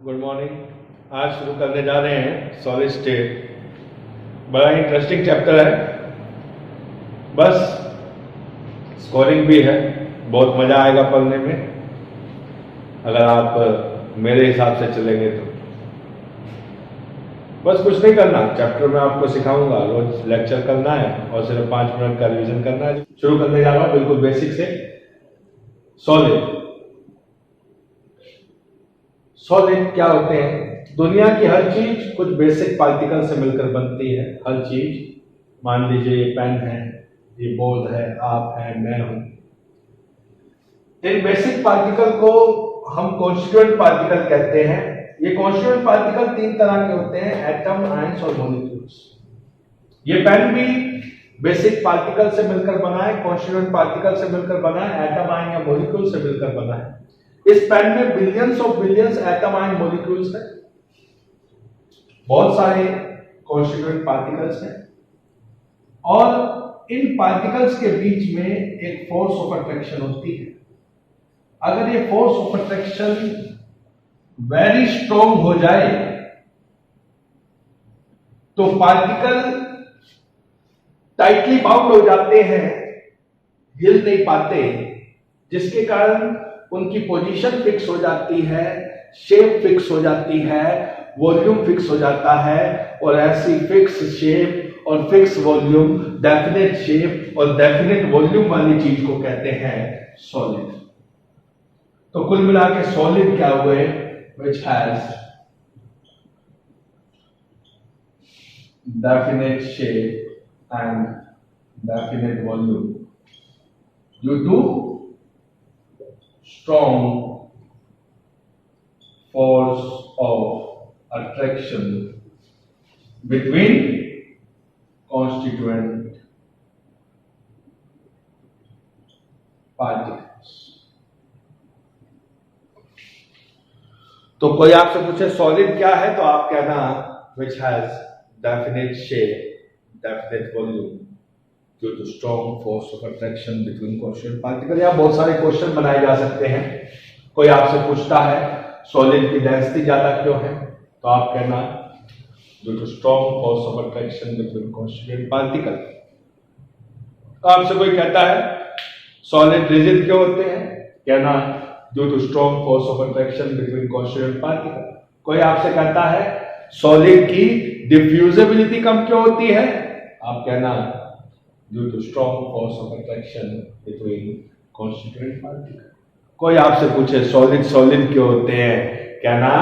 Good morning. आज शुरू करने जा रहे हैं सॉलिड स्टेट। बड़ा इंटरेस्टिंग चैप्टर है, बस स्कोरिंग भी है, बहुत मज़ा आएगा पढ़ने में अगर आप मेरे हिसाब से चलेंगे तो। बस कुछ नहीं करना, चैप्टर में आपको सिखाऊंगा, रोज लेक्चर करना है और सिर्फ 5 मिनट का रिवीजन करना है। शुरू करने जा रहा हूँ बिल्कुल बेसिक से। सॉलिड क्या होते हैं? दुनिया की हर चीज कुछ बेसिक पार्टिकल से मिलकर बनती है। हर चीज, मान लीजिए ये पेन है, ये बोर्ड है, आप हैं, मैं हूं। इन बेसिक पार्टिकल को हम कॉन्स्टिट्यूएंट पार्टिकल कहते हैं। ये कॉन्स्टिट्यूएंट पार्टिकल 3 तरह के होते हैं, एटम, आयंस और मॉलिक्यूल्स। ये पेन भी बेसिक पार्टिकल से मिलकर बना है, कॉन्स्टिट्यूएंट पार्टिकल से मिलकर बना है, एटम, आयन या मॉलिक्यूल से मिलकर बना है। इस पेन में billions of billions atom, ion, molecules हैं, बहुत सारे कॉन्स्टिट्यूएंट पार्टिकल्स हैं और इन पार्टिकल्स के बीच में एक फोर्स ऑफ अट्रैक्शन होती है। अगर ये force of attraction very strong हो जाए तो पार्टिकल टाइटली बाउंड हो जाते हैं, हिल नहीं पाते, जिसके कारण उनकी पोजीशन फिक्स हो जाती है, शेप फिक्स हो जाती है, वॉल्यूम फिक्स हो जाता है। और ऐसी फिक्स शेप और फिक्स वॉल्यूम, डेफिनेट शेप और डेफिनेट वॉल्यूम वाली चीज को कहते हैं सॉलिड। तो कुल मिला के सॉलिड क्या हुए? which has definite shape and definite volume due to strong force of attraction between constituent particles। तो कोई आपसे पूछे सॉलिड क्या है तो आप कहना which has definite shape, definite volume due to strong force of attraction between constituent particles। या बहुत सारे क्वेश्चन बनाए जा सकते हैं। कोई आपसे पूछता है सॉलिड की डेंसिटी ज्यादा क्यों है तो आप कहना due to strong force of attraction between constituent particles। आपसे कोई कहता है सॉलिड रिजिड क्यों होते हैं, कहना due to strong force of attraction between constituent particles। कोई आपसे कहता है सॉलिड की डिफ्यूजिबिलिटी कम क्यों होती है, आप कहना due to strong force of attraction between constituent particles। कोई आपसे पूछे सॉलिड क्यों होते हैं, कहना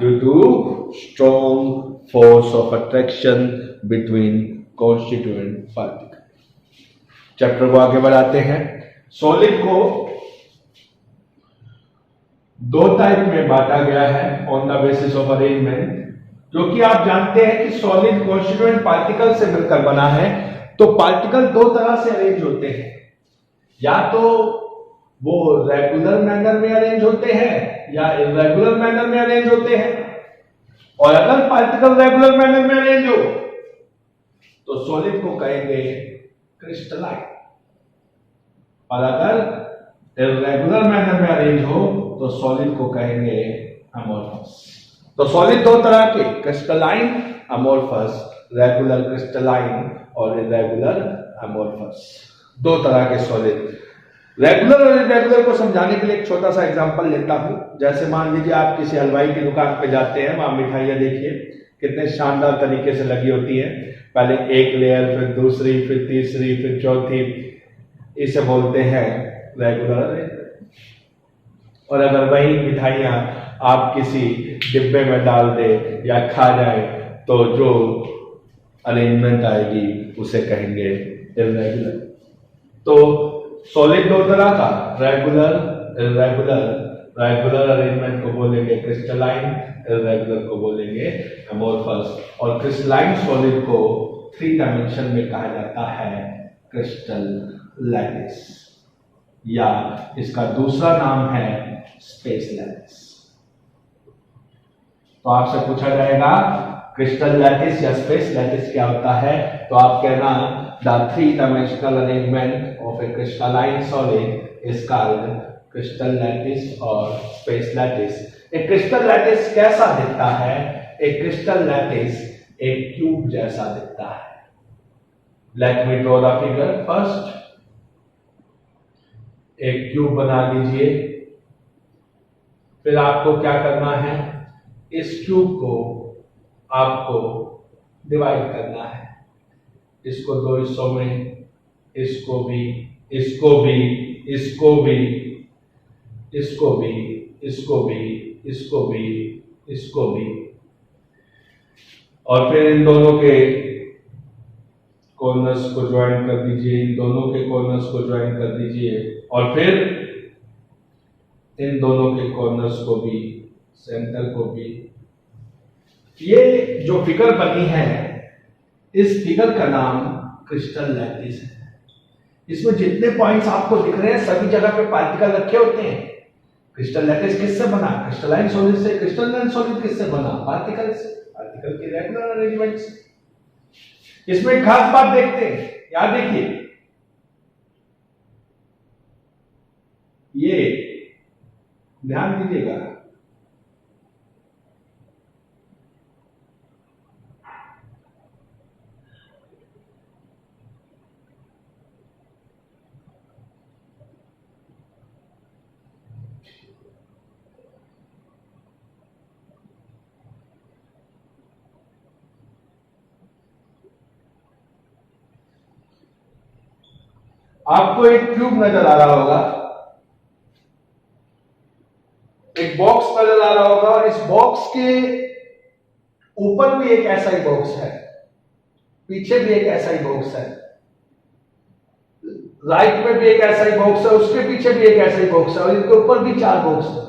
due to strong force of attraction between constituent particles। Chapter को आगे बढ़ाते हैं। सॉलिड को 2 टाइप में बांटा गया है on the basis of arrangement. क्योंकि आप जानते हैं कि सॉलिड कॉन्स्टिट्यूएंट पार्टिकल से मिलकर बना है, तो पार्टिकल 2 तरह से अरेंज होते हैं। या तो वो रेगुलर मैनर में अरेंज होते हैं या इर्रेगुलर मैनर में अरेंज होते हैं। और अगर पार्टिकल रेगुलर मैनर में अरेंज हो तो सॉलिड को कहेंगे क्रिस्टलाइन, और अगर इर्रेगुलर मैनर में अरेंज हो तो सॉलिड को कहेंगे अमोर्फस। तो सॉलिड 2 तरह के, क्रिस्टलाइन, अमोर्फस, रेगुलर क्रिस्टलाइन और इर्रेगुलर अमोर्फस, 2 तरह के सॉलिड। रेगुलर और इर्रेगुलर को समझाने के लिए एक छोटा सा एग्जांपल लेता हूं। जैसे मान लीजिए आप किसी हलवाई की दुकान पे जाते हैं, वहां मिठाइयां देखिए कितने शानदार तरीके से लगी होती है, पहले एक लेयर, फिर दूसरी, फिर तीसरी, फिर चौथी। इसे बोलते हैं रेगुलर। और अगर वही मिठाइयां आप किसी डिब्बे में डाल दे या खा जाए तो जो अरेंजमेंट आएगी उसे कहेंगे इर्रेगुलर। तो सॉलिड 2 तरह का, रेगुलर, इर्रेगुलर। रेगुलर अरेंजमेंट को बोलेंगे क्रिस्टलाइन, इर्रेगुलर को बोलेंगे अमोर्फस। और क्रिस्टलाइन सॉलिड को 3 डायमेंशन में कहा जाता है क्रिस्टल लैटिस, या इसका दूसरा नाम है स्पेस लैटिस। तो आपसे पूछा जाएगा क्रिस्टल लैटिस या स्पेस लैटिस क्या होता है, तो आप कहना the 3 dimensional arrangement of A crystalline solid is called crystal lattice और स्पेस लैटिस। एक क्रिस्टल लैटिस कैसा दिखता है? एक क्रिस्टल लैटिस एक क्यूब जैसा दिखता है। Let me draw the figure first. एक क्यूब बना लीजिए। फिर आपको क्या करना है? इस क्यूब को आपको डिवाइड करना है। इसको दो हिस्सों में, इसको भी, इसको भी, इसको भी, इसको भी, इसको भी, इसको भी, इसको भी, और फिर इन दोनों के कॉर्नर्स को ज्वाइन कर दीजिए। इन दोनों के कॉर्नर्स को ज्वाइन कर दीजिए और फिर इन दोनों के कॉर्नर्स को भी, सेंटर को भी। ये जो फिगर बनी है, इस फिगर का नाम क्रिस्टल लैटिस है। इसमें जितने पॉइंट्स आपको दिख रहे हैं सभी जगह पे पार्टिकल रखे होते हैं। क्रिस्टल लैटिस किससे बना? क्रिस्टलाइन सॉलिड से। क्रिस्टलाइन सॉलिड किससे बना? पार्टिकल से, पार्टिकल की रेगुलर अरेंजमेंट से। इसमें एक खास बात देखते हैं, याद देखिए, ये ध्यान दीजिएगा, आपको एक क्यूब नजर आ रहा होगा, एक बॉक्स नजर आ रहा होगा, और इस बॉक्स के ऊपर भी एक ऐसा ही बॉक्स है, पीछे भी एक ऐसा ही बॉक्स है, राइट में भी एक ऐसा ही बॉक्स है, उसके पीछे भी एक ऐसा ही बॉक्स है, और इनके ऊपर भी 4 बॉक्स है।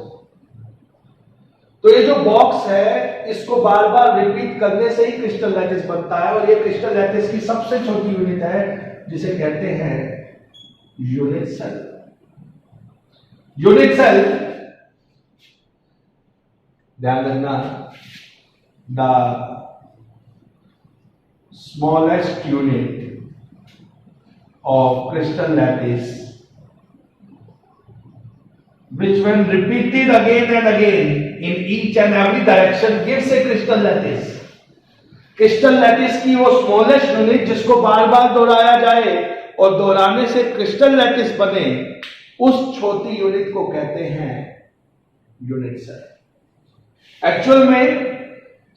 तो ये जो बॉक्स है, इसको बार बार रिपीट करने से ही क्रिस्टल लैटिस बनता है, और ये क्रिस्टल लैटिस की सबसे छोटी यूनिट है, जिसे कहते हैं यूनिट सेल। यूनिट सेल, ध्यान रखना, the smallest unit of crystal lattice, which when repeated again and again in each and every direction gives a crystal lattice. Crystal lattice की वो स्मॉलेस्ट यूनिट जिसको बार बार दोहराया जाए और दोहराने से क्रिस्टल लैटिस बने, उस छोटी यूनिट को कहते हैं यूनिट सेल। एक्चुअल में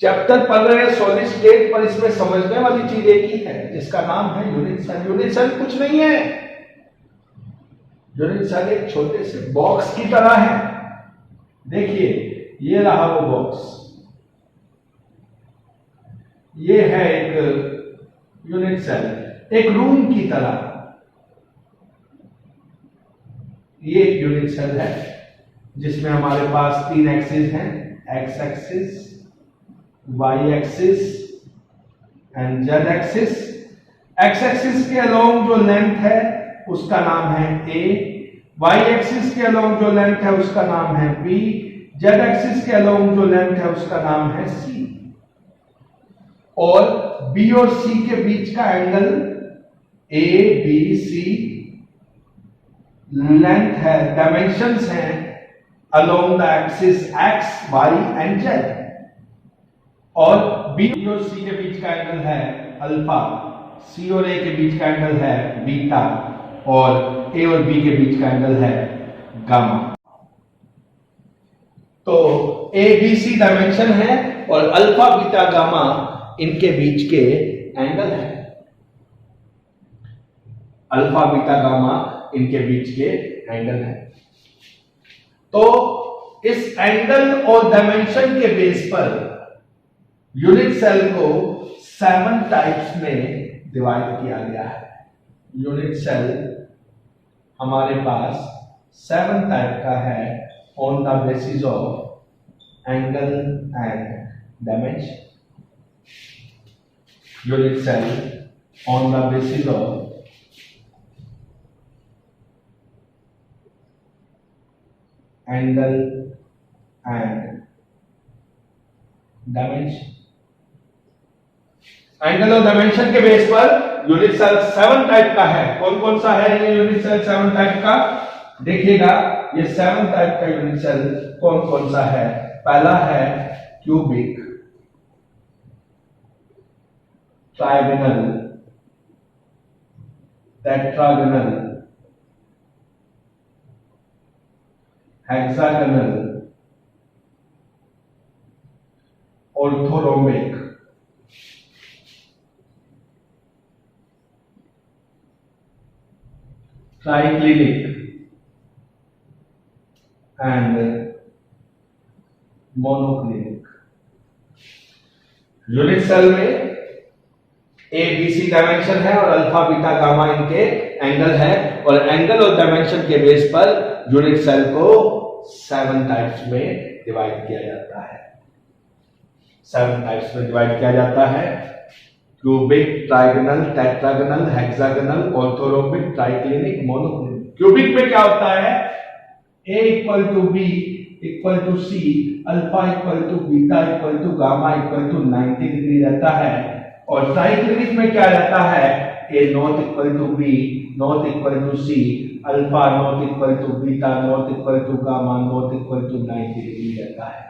चैप्टर पढ़ रहे हैं सॉलिड स्टेट, पर इसमें समझने वाली चीज एक ही है, जिसका नाम है यूनिट सेल। यूनिट सेल कुछ नहीं है, यूनिट सेल एक छोटे से बॉक्स की तरह है। देखिए, ये रहा वो बॉक्स, ये है एक यूनिट सेल, एक रूम की तरह। ये एक यूनिट सेल है जिसमें हमारे पास 3 एक्सिस हैं, x axis, y axis and z axis. x axis के अलोंग जो लेंथ है उसका नाम है a, y एक्सिस के अलोंग जो लेंथ है उसका नाम है b, z एक्सिस के अलोंग जो लेंथ है उसका नाम है c। और b और c के बीच का angle a b c length है, डायमेंशंस हैं along the axis x y and z। और B और C के बीच का एंगल है अल्फा, C और A के बीच का एंगल है बीटा, और A और B के बीच का एंगल है गामा। तो A B C डायमेंशन है और अल्फा बीटा गामा इनके बीच के एंगल है। अल्फा बीटा गामा इनके बीच के एंगल है। तो इस एंगल और डायमेंशन के बेस पर यूनिट सेल को 7 टाइप्स में डिवाइड किया गया है। यूनिट सेल हमारे पास 7 टाइप का है on the basis of angle and dimension. Unit cell on the basis of angle and dimension. Angle और डायमेंशन के बेस पर यूनिट सेल 7 टाइप का है। कौन कौन सा है ये यूनिट सेल 7 टाइप का? देखिएगा ये 7 टाइप का यूनिट सेल कौन कौन सा है। पहला है cubic, trigonal, tetragonal, hexagonal, orthorhombic, triclinic and monoclinic. Unit cell में ए बी सी डायमेंशन है और अल्फा बीटा गामा इनके एंगल है, और एंगल और डायमेंशन के बेस पर यूनिट सेल को 7 टाइप्स में डिवाइड किया जाता है। 7 टाइप्स में डिवाइड किया जाता है। Cubic, trigonal, tetragonal, hexagonal, orthorhombic, triclinic, monoclinic. Cubic में क्या होता है, A equal to B equal to C, alpha equal to beta equal to gamma equal to 90 degree रहता है। और ट्राइक्लिनिक में क्या रहता है, A not equal to B not equal to C, alpha not equal to beta not equal to gamma not equal to 90 degree रहता है।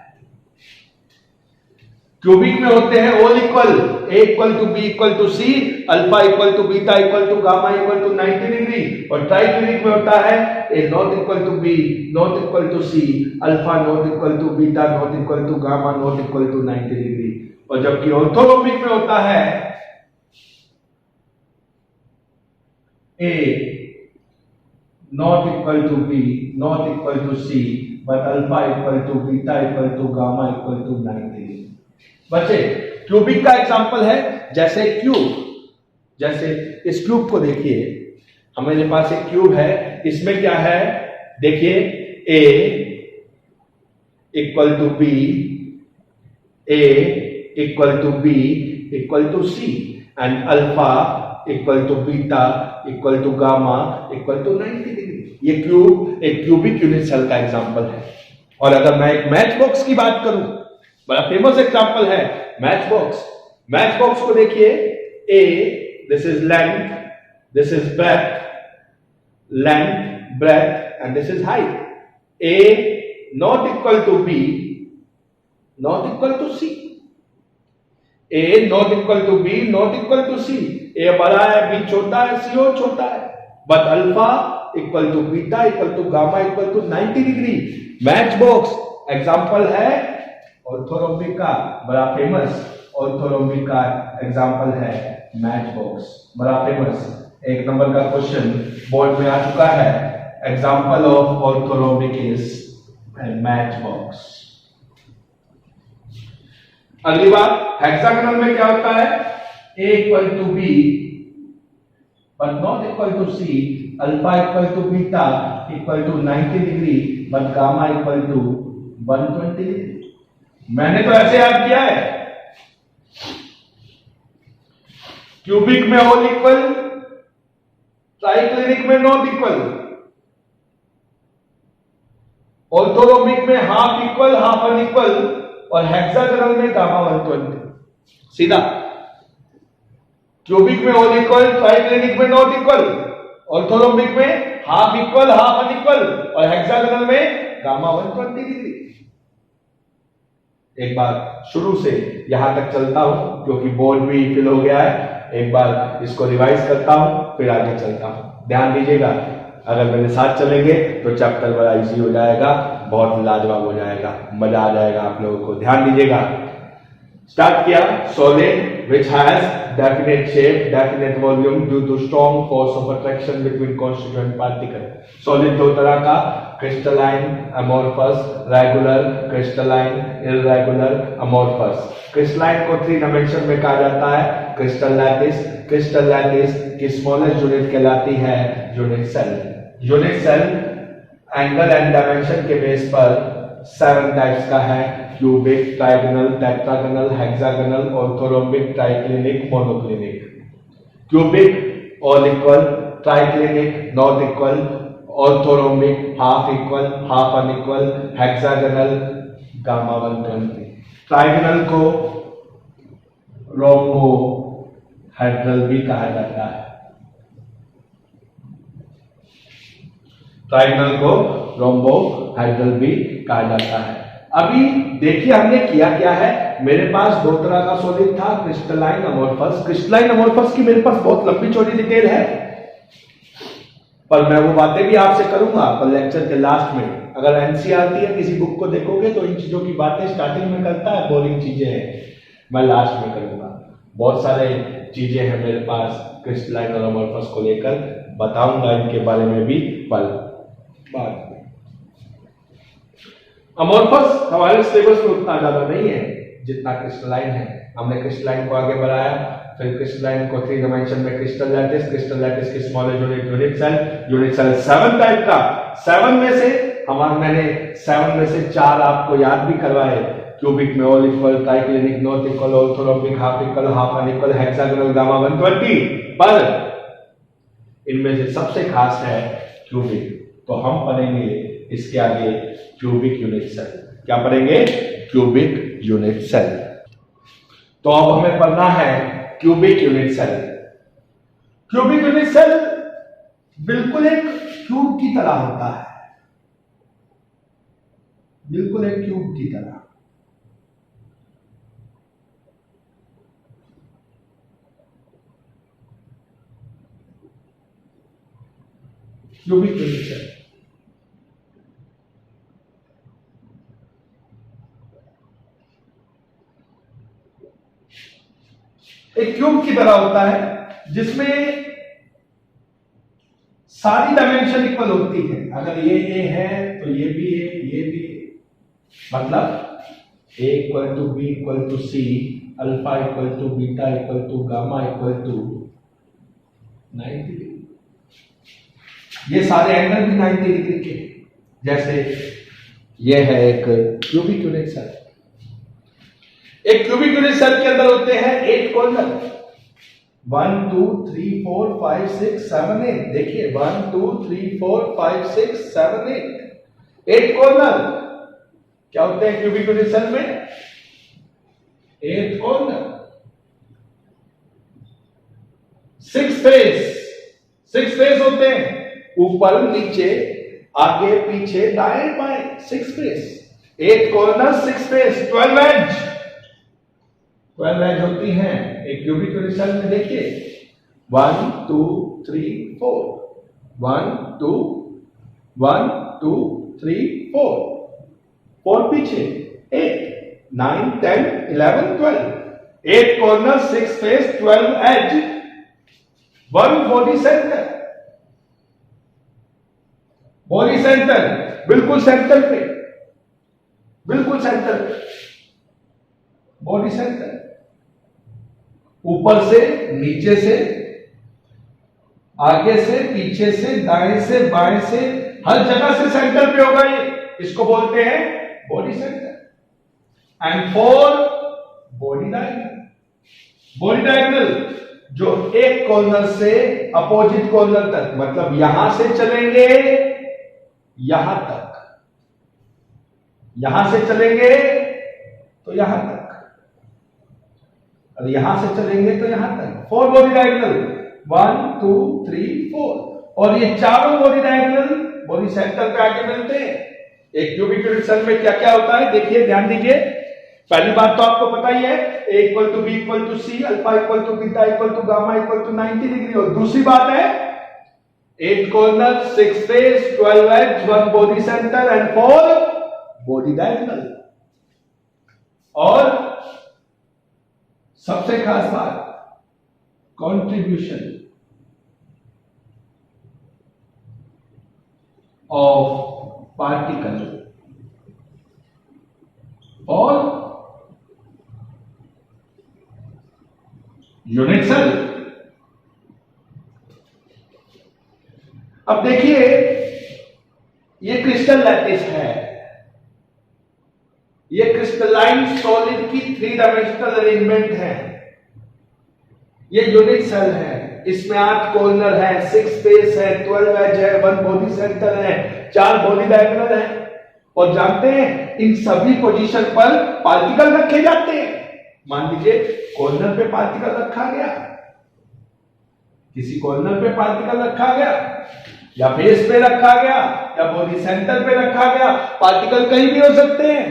Cubic में होते हैं all equal, A equal to B equal to C, alpha equal to beta equal to gamma equal to 90 degree. और triclinic में होता है A not equal to B not equal to C, alpha not equal to beta not equal to gamma not equal to 90 degree. और जबकि orthorhombic में होता है A not equal to B not equal to C, but alpha equal to beta equal to gamma equal to 90 degree. बच्चे cubic का example है, जैसे cube, जैसे इस क्यूब को देखिए, हमारे पास एक क्यूब है, इसमें क्या है, देखिए A equal to B, A equal to B equal to C, and alpha equal to beta equal to gamma equal to 90 degree. ये क्यूब एक क्यूबिक यूनिट सेल का एग्जांपल है। और अगर मैं एक मैच बॉक्स की बात करूं, बड़ा फेमस एग्जांपल है मैच बॉक्स। मैच बॉक्स को देखिए, A this is length, this is breadth, length breadth and this is height. A not equal to B not equal to C, A not equal to B not equal to C। A बड़ा है, B छोटा है, C और छोटा है, but alpha equal to beta equal to gamma equal to 90 degree. Match box example है orthorhombic का, बड़ा फेमस ऑर्थोरोम्बिक का एग्जांपल है मैच बॉक्स, बड़ा फेमस। 1 नंबर का क्वेश्चन बोर्ड में आ चुका है, example of orthorhombic is match box. अगली बात, हेक्सागोनल में क्या होता है, A equal to B but not equal to C, alpha equal to beta equal to 90 degree, but gamma equal to 120 degree. मैंने तो ऐसे याद किया है, क्यूबिक में ऑल इक्वल, ट्राइक्लिनिक में नॉट इक्वल, ऑर्थोरोम्बिक में हाफ इक्वल हाफ अनइक्वल, और हेक्सागोनल में गामा 120। सीधा क्यूबिक में ऑल इक्वल, ट्राइक्लिनिक में नॉट इक्वल, ऑर्थोरोम्बिक में हाफ इक्वल हाफ अनइक्वल, और हेक्सागोनल में गामा 120 डिग्री। एक बार शुरू से यहां तक चलता हूं क्योंकि बोर्ड भी फिल हो गया है, एक बार इसको रिवाइज करता हूं फिर आगे चलता हूं। ध्यान दीजिएगा, अगर मेरे साथ चलेंगे तो चैप्टर बड़ा इजी हो जाएगा, बहुत लाजवाब हो जाएगा, मजा आ जाएगा आप लोगों को। ध्यान दीजिएगा, स्टार्ट किया, solid which has definite shape, definite volume due to strong force of attraction between constituent particle। Solid 2 तरह का, crystalline, amorphous, regular, crystalline, irregular, amorphous. Crystalline को 3 डायमेंशन में कहा जाता है, क्रिस्टल लैटिस। क्रिस्टल लैटिस की स्मॉलेस्ट यूनिट कहलाती है unit cell. Unit cell angle and dimension के बेस पर 7 टाइप्स का है, cubic, trigonal, tetragonal, hexagonal, orthorhombic, triclinic, monoclinic. Cubic all equal, triclinic not equal, orthorhombic half equal half unequal, hexagonal gamma 120। Trigonal को rhombohedral भी कहा जाता है। Trigonal को रोम्बोहेड्रल भी कहा जाता है। अभी देखिए हमने किया क्या है, मेरे पास दो तरह का सॉलिड था, क्रिस्टलाइन अमोर्फस। क्रिस्टलाइन अमोर्फस की मेरे पास बहुत लंबी चौड़ी डिटेल है, पर मैं वो बातें भी आपसे करूंगा पर लेक्चर के लास्ट में। अगर एनसीईआरटी या किसी बुक को देखोगे तो इन चीजों की बातें स्टार्टिंग में करता है, बोरिंग चीजें हैं, मैं लास्ट में करूंगा। बहुत सारे चीजें हैं मेरे पास क्रिस्टलाइन और अमोर्फस को लेकर, बताऊंगा इनके बारे में भी बाद में। अमोर्फस हमारे सिलेबस में उतना ज्यादा नहीं है जितना क्रिस्टलाइन है। हमने क्रिस्टलाइन को आगे बढ़ाया, फिर क्रिस्टलाइन को 3 डायमेंशन में क्रिस्टल लैटिस, क्रिस्टल लैटिस की स्मॉलेस्ट यूनिट सेल 7 टाइप का। 7 में से मैंने 7 में से 4 आपको याद भी करवाए, क्यूबिक में all equal, triclinic, north equal, orthorhombic, half equal, half unequal, hexagonal, gamma 120। पर इनमें से सबसे खास है क्यूबिक, तो हम पढ़ेंगे इसके आगे क्यूबिक यूनिट सेल। क्या पढ़ेंगे? Cubic unit cell. तो अब हमें पढ़ना है cubic unit cell. Cubic unit cell बिल्कुल एक क्यूब की तरह होता है, बिल्कुल एक क्यूब की तरह। क्यूबिक यूनिट सेल एक क्यूब की तरह होता है जिसमें सारी डायमेंशन इक्वल होती है। अगर ये ए है तो ये भी ए, ये भी ए। मतलब A equal to B equal to C, alpha equal to beta equal to gamma equal to 90 degree. ये सारे एंगल भी 90 डिग्री के। जैसे ये है एक क्यूबिक यूनिट सेल। एक क्यूबिक यूनिट सेल के अंदर होते हैं 8 कॉर्नर, 1 2 3 4 5 6 7 8। देखिए 1 2 3 4 5 6 7 8 कॉर्नर। क्या होते हैं क्यूबिक यूनिट सेल में? 8 कॉर्नर, 6 फेस होते हैं, ऊपर नीचे आगे पीछे दाएं बाएं, 6 फेस। 8 कॉर्नर, 6 फेस, 12 एज होती हैं एक क्यूबिक यूनिट सेल में। देखिए 1 2 3 4, 1 2 1 2 3 4 पीछे 8 9 10 11 12। 8 corner, 6 face, 12 edge, 1 body centre. Body centre बिल्कुल सेंटर पे, बिल्कुल सेंटर पे बॉडी सेंटर। ऊपर से, नीचे से, आगे से, पीछे से, दाएं से, बाएं से, हर जगह से सेंटर पे होगा ये। इसको बोलते हैं body centre. And 4 body diagonal. Body diagonal जो एक कॉर्नर से अपोजिट कॉर्नर तक, मतलब यहां से चलेंगे यहां तक, यहां से चलेंगे तो यहां तक, और यहां से चलेंगे तो यहां तक। 4 बॉडी डायगोनल, 1 2 3 4। और ये चारों बॉडी डायगोनल बॉडी सेंटर पे आके मिलते हैं। एक क्यूबिक यूनिट सेल में क्या क्या होता है देखिए, ध्यान दीजिए। पहली बात तो आपको पता ही है, A equal to B equal to C, alpha equal to beta equal to gamma equal to 90 degree. और दूसरी बात है 8 corner, 6 face, 12 edge, 1 body centre and 4 body diagonal. और सबसे खास बात, कंट्रीब्यूशन ऑफ पार्टिकल और यूनिट सेल। अब देखिए ये क्रिस्टल लैटिस है, ये क्रिस्टलाइन सॉलिड की 3 डायमेंशनल अरेंजमेंट है। ये यूनिट सेल है, इसमें 8 कॉर्नर है, 6 फेस है, 12 एज है, 1 बॉडी सेंटर है, 4 बॉडी डायगोनल है। और जानते हैं इन सभी पोजीशन पर पार्टिकल रखे जाते हैं। मान लीजिए कॉर्नर पे पार्टिकल रखा गया, किसी कॉर्नर पे पार्टिकल रखा गया, या फेस पे रखा गया या बॉडी सेंटर पे रखा गया, पार्टिकल कहीं भी हो सकते हैं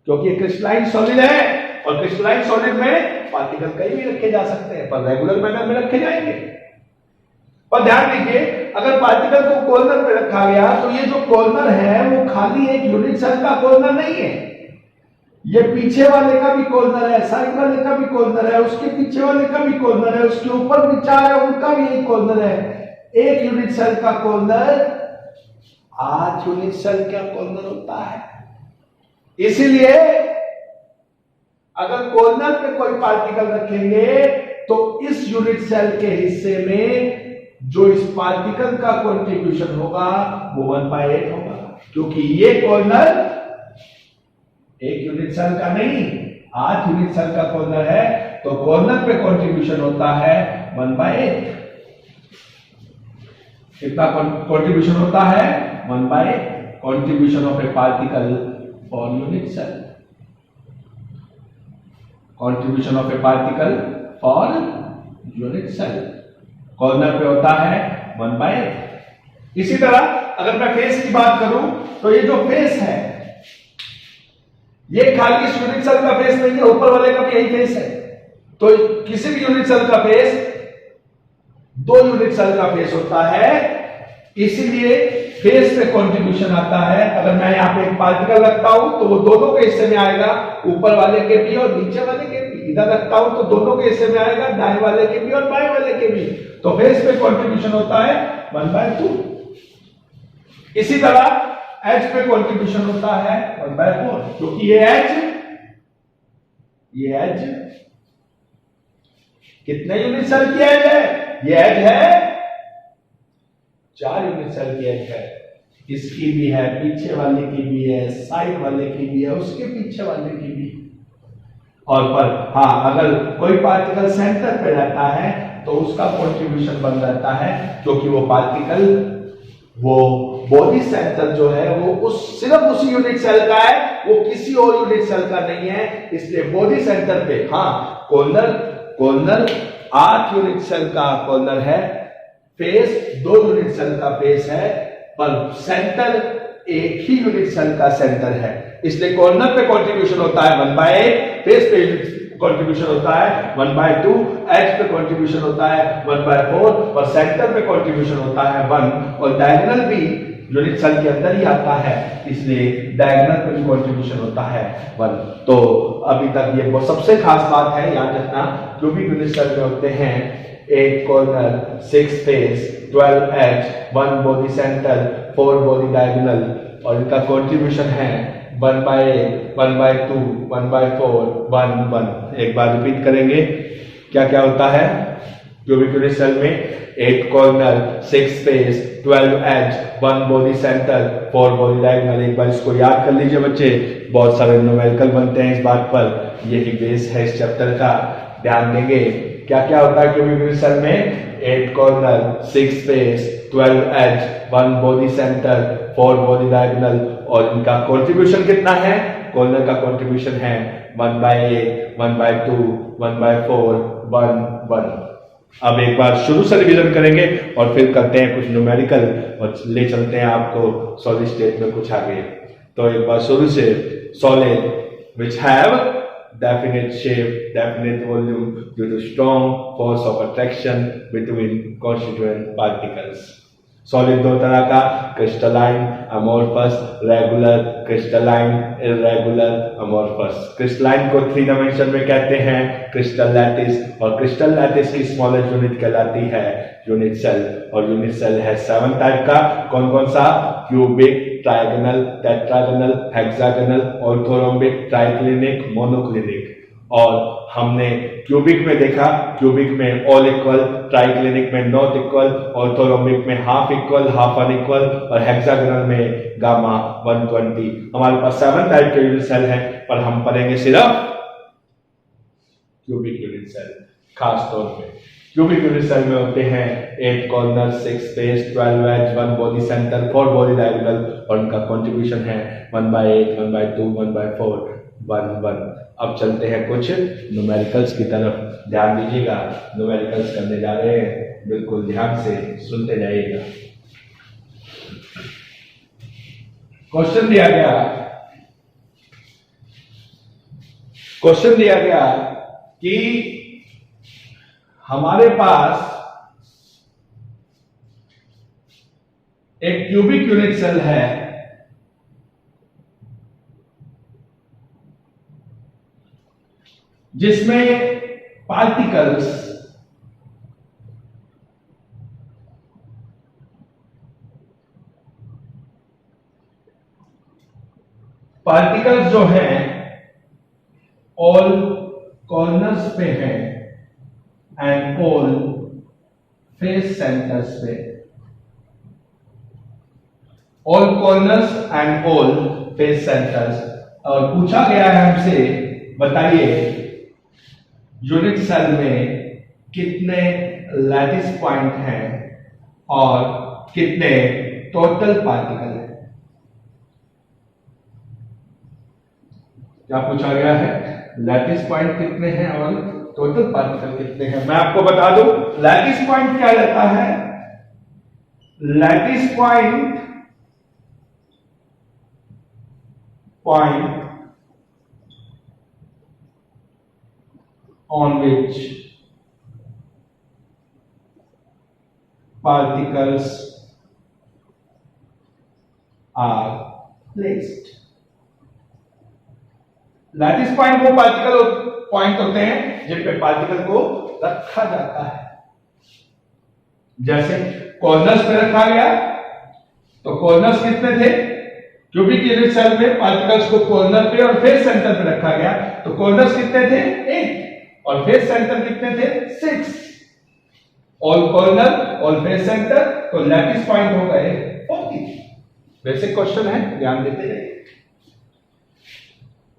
क्योंकि क्रिस्टलाइन सॉलिड है और क्रिस्टलाइन सॉलिड में पार्टिकल कहीं भी रखे जा सकते हैं पर रेगुलर मैनर में रखे जाएंगे। पर ध्यान दीजिए, अगर पार्टिकल को कॉर्नर पे रखा गया तो ये जो कॉर्नर है वो खाली एक यूनिट सेल का कॉर्नर नहीं है, ये पीछे वाले का भी कॉर्नर है, साइड वाले का भी कॉर्नर है, उसके पीछे वाले का भी कॉर्नर है, उसके ऊपर भी चार है उनका भी एक कॉर्नर है। एक यूनिट सेल का कॉर्नर 8 यूनिट सेल का कॉर्नर होता है। इसीलिए अगर कॉर्नर पे कोई पार्टिकल रखेंगे तो इस यूनिट सेल के हिस्से में जो इस पार्टिकल का कंट्रीब्यूशन होगा वो 1/8 होगा, क्योंकि ये कॉर्नर एक यूनिट सेल का नहीं 8 यूनिट सेल का कॉर्नर है, तो कॉर्नर पे कंट्रीब्यूशन होता है 1/8। कितना कंट्रीब्यूशन होता है? 1/8 contribution of a particle for unit cell, contribution of a particle for unit cell corner पे होता है 1/8। इसी तरह अगर मैं फेस की बात करूं तो ये जो फेस है ये खाली इस यूनिट सेल का फेस नहीं है, ऊपर वाले का भी यही फेस है। तो किसी भी यूनिट सेल का फेस 2 यूनिट सेल का फेस होता है, इसीलिए फेस पे कंट्रीब्यूशन आता है। अगर मैं यहां पे एक पार्टिकल रखता हूं तो वो दोनों के हिस्से में आएगा, ऊपर वाले के भी और नीचे वाले के भी। इधर रखता हूं तो दोनों के हिस्से में आएगा, दाएं वाले के भी और बाएं वाले के भी। तो फेस पे कंट्रीब्यूशन होता है 1/2। इसी तरह एज पे कंट्रीब्यूशन होता है 1/4, क्योंकि ये एज कितने यूनिट सेल की एज है? ये एज है 4 यूनिट सेल की एज है। इसकी भी है, पीछे वाले की भी है, साइड वाले की भी है, उसके पीछे वाले की भी। और पर हाँ, अगर कोई पार्टिकल सेंटर पे रहता है तो उसका कंट्रीब्यूशन बन रहता है, क्योंकि वो पार्टिकल वो बॉडी सेंटर जो है वो सिर्फ उसी यूनिट सेल का है, वो किसी और यूनिट सेल का नहीं है। इसलिए बॉडी सेंटर पे हाँ कॉर्नर 8 यूनिट सेल का कॉर्नर है, फेस 2 यूनिट सेल का फेस है, पर सेंटर एक ही यूनिट सेल का सेंटर है। इसलिए कॉर्नर पे कंट्रीब्यूशन होता है 1/8, फेस पे कंट्रीब्यूशन होता है 1/2, एज पे कंट्रीब्यूशन होता है 1/4 और सेंटर पे कंट्रीब्यूशन होता है 1, और डायगोनल भी यूनिट सेल के अंदर ही आता है, इसलिए डायगोनल पे भी कंट्रीब्यूशन होता है 1। तो अभी तक ये सबसे खास बात है, याद रखना क्यूबिक यूनिट सेल में होते हैं 8 corner, 6 face, 12 edge, 1 body centre, 4 body diagonal, और इनका कंट्रीब्यूशन है 1/8, 1/2, 1/4, 1, 1। एक बार रिपीट करेंगे, क्या क्या होता है क्यूबिक यूनिट सेल में? 8 corner, 6 face, 12 edge, 1 body centre, 4 body diagonal. एक बार इसको याद कर लीजिए बच्चे, बहुत सारे न्यूमेरिकल बनते हैं इस बात पर, यही बेस है इस चैप्टर का। ध्यान देंगे क्या क्या होता है क्यूबिक यूनिट सेल में? 8 corner, 6 face, 12 edge, 1 body centre, 4 body diagonal, और इनका कंट्रीब्यूशन कितना है? कॉर्नर का कंट्रीब्यूशन है 1/8, 1/2, 1/4, 1, 1। अब एक बार शुरू से रिवीजन करेंगे और फिर करते हैं कुछ न्यूमेरिकल और ले चलते हैं आपको सॉलिड स्टेट में कुछ आगे। तो एक बार शुरू से, solid which have definite shape, definite volume due to strong force of attraction between constituent particles. Solid 2 तरह का, crystalline, amorphous, regular, crystalline, irregular, amorphous. Crystalline को 3 डायमेंशन में कहते हैं क्रिस्टल लैटिस, और क्रिस्टल लैटिस की स्मॉलेस्ट यूनिट कहलाती है यूनिट सेल, और यूनिट सेल है 7 टाइप का। कौन कौन सा? Cubic, trigonal, tetragonal, hexagonal, orthorhombic, triclinic, monoclinic. और हमने क्यूबिक में देखा, क्यूबिक में ऑल इक्वल, ट्राइक्लिनिक में नॉट इक्वल, ऑर्थोरोम्बिक में हाफ इक्वल, हाफ अनइक्वल, और हेक्सागोनल में गामा 120। हमारे पास 7 टाइप के यूनिट सेल है, पर हम पढ़ेंगे सिर्फ क्यूबिक यूनिट सेल। खास तौर पे क्यूबिक यूनिट सेल में होते हैं 8 corner, 6 face, 12 edge, 1 body centre, 4 body diagonal, और उनका कंट्रीब्यूशन है 1/8, 1/2, 1/4, 1, 1। अब चलते हैं कुछ न्यूमेरिकल्स की तरफ। ध्यान दीजिएगा, न्यूमेरिकल्स करने जा रहे हैं, बिल्कुल ध्यान से सुनते जाइएगा। क्वेश्चन दिया गया कि हमारे पास एक क्यूबिक यूनिट सेल है जिसमें पार्टिकल्स जो हैं ऑल कॉर्नर्स पे हैं एंड ऑल फेस सेंटर्स पे। All corners and all face centres. और पूछा गया है हमसे, बताइए यूनिट सेल में कितने लैटिस पॉइंट हैं और कितने टोटल पार्टिकल हैं। क्या पूछा गया है? लैटिस पॉइंट कितने हैं और टोटल पार्टिकल कितने हैं। मैं आपको बता दूं लैटिस पॉइंट क्या रहता है। Lattice point on which particles are placed। Lattice point वो पार्टिकल पॉइंट होते हैं जिन पे पार्टिकल को रखा जाता है। जैसे कॉर्नर्स पे रखा गया, तो कॉर्नर्स कितने थे? क्यूबिक यूनिट सेल में पार्टिकल्स को कॉर्नर पे और फेस सेंटर पे रखा गया, तो कॉर्नर्स कितने थे? 8 और फेस सेंटर कितने थे? 6। All corner all face centre, तो लैटिस पॉइंट हो गए 40। बेसिक क्वेश्चन है, ध्यान देते रहिए।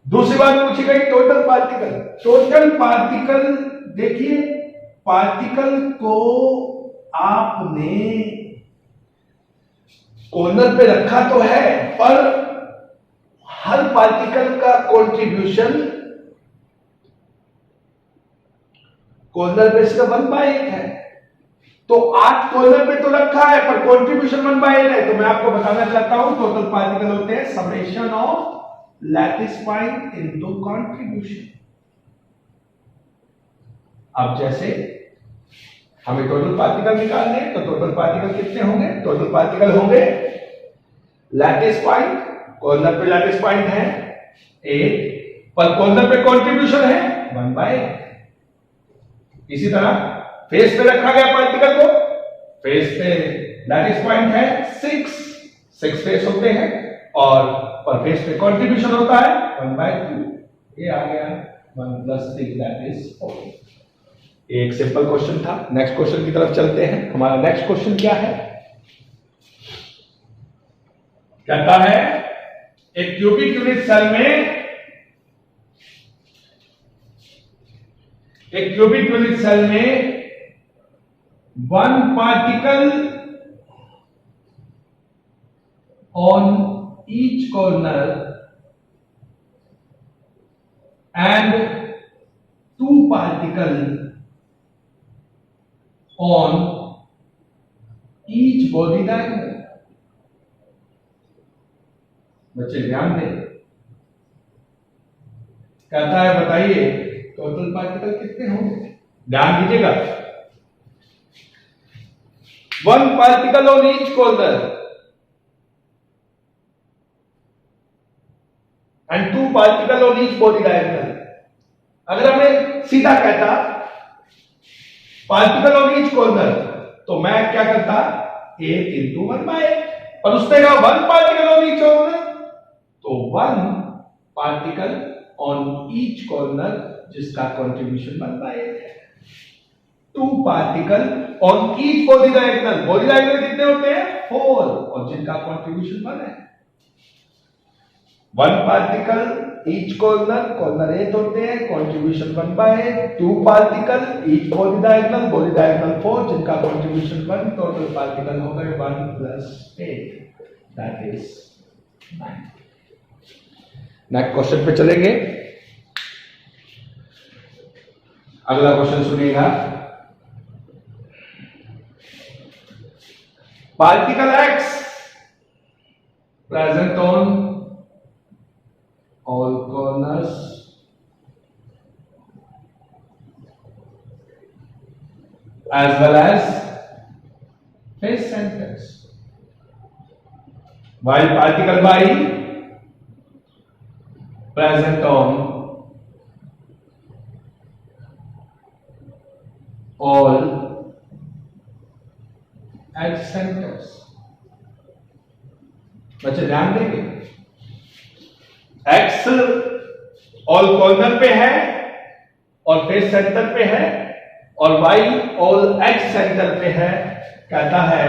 दूसरी बात पूछी गई टोटल पार्टिकल। टोटल पार्टिकल देखिए, पार्टिकल को आपने कॉर्नर पे रखा तो है, पर हर पार्टिकल का कंट्रीब्यूशन कॉर्नर पे सिर्फ 1/8 है। तो 8 कॉर्नर पे तो रखा है पर कंट्रीब्यूशन 1/8 है। तो मैं आपको बताना चाहता हूं टोटल पार्टिकल होते हैं summation of lattice point into contribution. अब जैसे हमें टोटल पार्टिकल निकालने हैं, तो टोटल पार्टिकल कितने होंगे? टोटल पार्टिकल होंगे लैटिस पॉइंट, कॉर्नर पे लैटिस पॉइंट है 8, पर कॉर्नर पे कंट्रीब्यूशन है 1/8। इसी तरह फेस पे रखा गया पार्टिकल को, फेस पे लैटिस पॉइंट है 6 फेस होते हैं और पर फेस पे कंट्रीब्यूशन होता है 1/2। ये आ गया 1 + 3 दैट इज 4। एक सिंपल क्वेश्चन था। नेक्स्ट क्वेश्चन की तरफ चलते हैं। हमारा नेक्स्ट क्वेश्चन क्या है? कहता है एक क्यूबिक यूनिट सेल में one particle on each corner and 2 particles on each body diagonal। बच्चे ध्यान दें, कहता है बताइए टोटल पार्टिकल कितने होंगे। ध्यान दीजिएगा, 1 particle on each corner and 2 particle on each body diagonal। अगर हमें सीधा कहता पार्टिकल ऑन ईच कॉर्नर, तो मैं क्या करता 8 × 1/8, और उसने कहा 1 पार्टिकल ऑन ईच कॉर्नर, तो 1 पार्टिकल ऑन ईच कॉर्नर जिसका कंट्रीब्यूशन 1/8 है। 2 particle on each body diagonal. Body diagonal कितने होते हैं? 4, और जिनका कंट्रीब्यूशन 1 है। 1 पार्टिकल ईच कॉर्नर 8 होते हैं, contribution 1/8। 2 particle each body diagonal 4, जिनका कंट्रीब्यूशन 1। टोटल पार्टिकल हो गए 1 + 8 दैट इज 9। नेक्स्ट क्वेश्चन पे चलेंगे। अगला क्वेश्चन सुनिएगा। Particle X present on all corners as well as face centers, while particle Y present on all edge centers. बच्चे ध्यान देंगे, X ऑल कॉर्नर पे है और फेस सेंटर पे है और Y ऑल एज सेंटर पे है। कहता है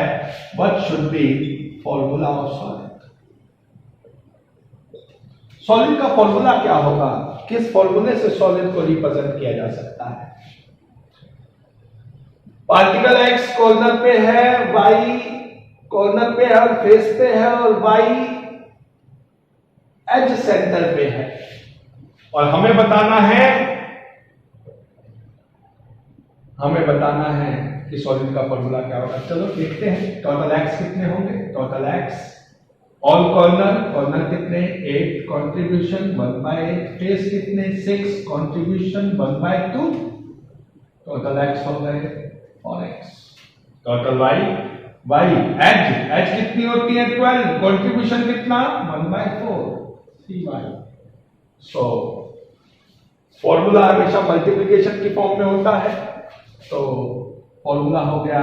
what should be formula of solid. Solid का फॉर्मूला क्या होगा, किस फॉर्मूले से सॉलिड को रिप्रेजेंट किया जा सकता है। पार्टिकल X कॉर्नर पे है, Y कॉर्नर पे है और फेस पे है और Y एज सेंटर पे है और हमें बताना है कि सॉलिड का फॉर्मूला क्या होगा। चलो देखते हैं। टोटल एक्स कितने होंगे, टोटल एक्स ऑल कॉर्नर कितने 8 कंट्रीब्यूशन 1/8, फेस कितने 6 कंट्रीब्यूशन 1/2, टोटल एक्स हो गए 4x। टोटल y एज कितनी होती है 12, कंट्रीब्यूशन कितना 1/4 3y। सो फॉर्मूला हमेशा मल्टीप्लिकेशन की फॉर्म में होता है, तो फॉर्मूला हो गया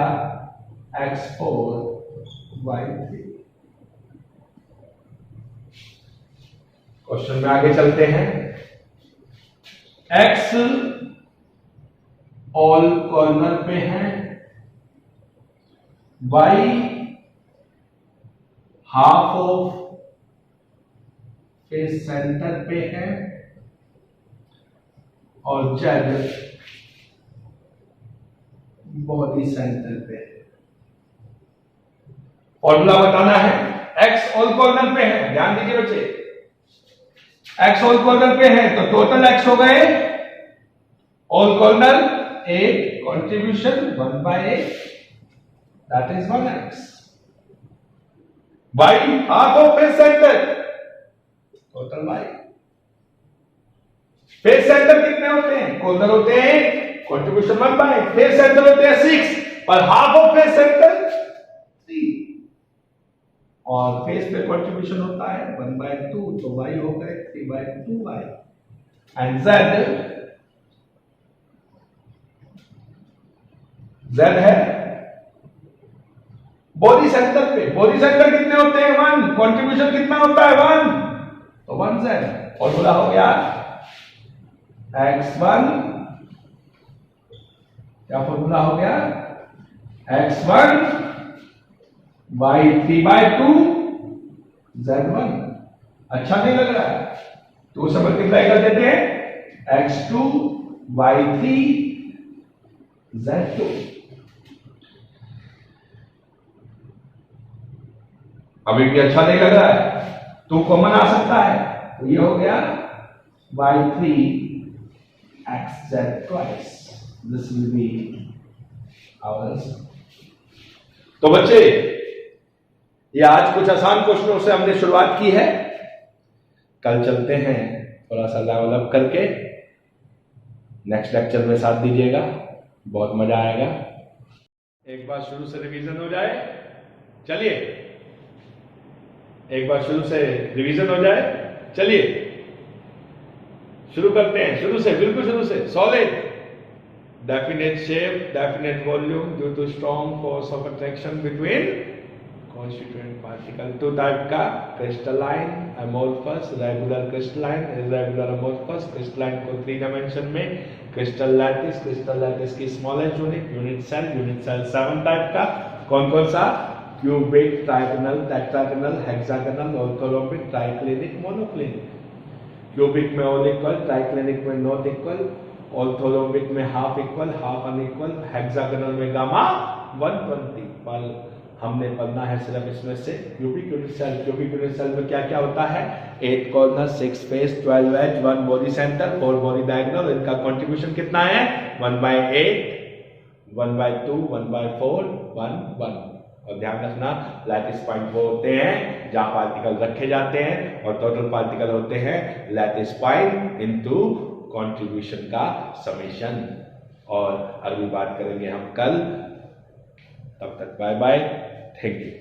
x4 y3। क्वेश्चन में आगे चलते हैं। x ऑल कॉर्नर पे है, y half of face centre पे है और z बॉडी सेंटर पे। फॉर्मूला बताना है। x ऑल कॉर्नर पे है, ध्यान दीजिए बच्चे, x ऑल कॉर्नर पे है तो टोटल x हो गए all corner 8 contribution 1/8 that is 1x। y half of face centre, total y। Face centre कितने होते हैं, कॉर्नर होते हैं कंट्रीब्यूशन 1/8, फेस सेंटर होते हैं 6 और हाफ ऑफ फेस सेंटर 3 और फेस पे कंट्रीब्यूशन होता है 1/2, तो y हो गए 3/2y एंड z है बॉडी सेंटर पे। बॉडी सेंटर कितने होते हैं 1, कंट्रीब्यूशन कितना होता है 1, तो 1z। फॉर्मूला हो गया x1, क्या फॉर्मूला हो गया x1 y 3/2 z1। अच्छा नहीं लग रहा है, 2 से मल्टीप्लाई कर देते हैं x2 y3 z2। अभी भी अच्छा नहीं लग रहा है, 2 कॉमन आ सकता है, तो ये हो गया y3 xz twice। This will be our answer। तो बच्चे, ये आज कुछ आसान क्वेश्चनों से हमने शुरुआत की है, कल चलते हैं थोड़ा सा लेवल अप करके। नेक्स्ट लेक्चर में साथ दीजिएगा, बहुत मजा आएगा। एक बार शुरू से रिवीजन हो जाए, चलिए एक बार शुरू से रिवीजन हो जाए, चलिए शुरू करते हैं, शुरू से, बिल्कुल शुरू से। Solid definite shape, definite volume due to strong force of attraction between constituent particle। 2 type का, crystalline, amorphous, regular crystalline, irregular amorphous. Crystalline को 3 डायमेंशन में, क्रिस्टल लैटिस की स्मॉलेस्ट यूनिट सेल 7 टाइप का। कौन कौन सा, cubic, trigonal, tetragonal, hexagonal, orthorhombic, triclinic, monoclinic. Cubic में all equal, triclinic में नॉट इक्वल, ऑर्थोरोम्बिक में half equal, half unequal, hexagonal में गामा 120। पर हमने पढ़ना है सिर्फ इसमें से cubic unit cell. Cubic unit cell में क्या क्या होता है, 8 corner, 6 face, 12 edge, 1 body centre, 4 body diagonal. इनका कंट्रीब्यूशन कितना है 1/8, 1/2, 1/4, 1/1। और ध्यान रखना लैटिस पॉइंट वो होते हैं जहां पार्टिकल रखे जाते हैं और टोटल पार्टिकल होते हैं लैटिस पॉइंट इनटू कंट्रीब्यूशन का समेशन। और अगली बात करेंगे हम कल, तब तक बाय बाय, थैंक यू।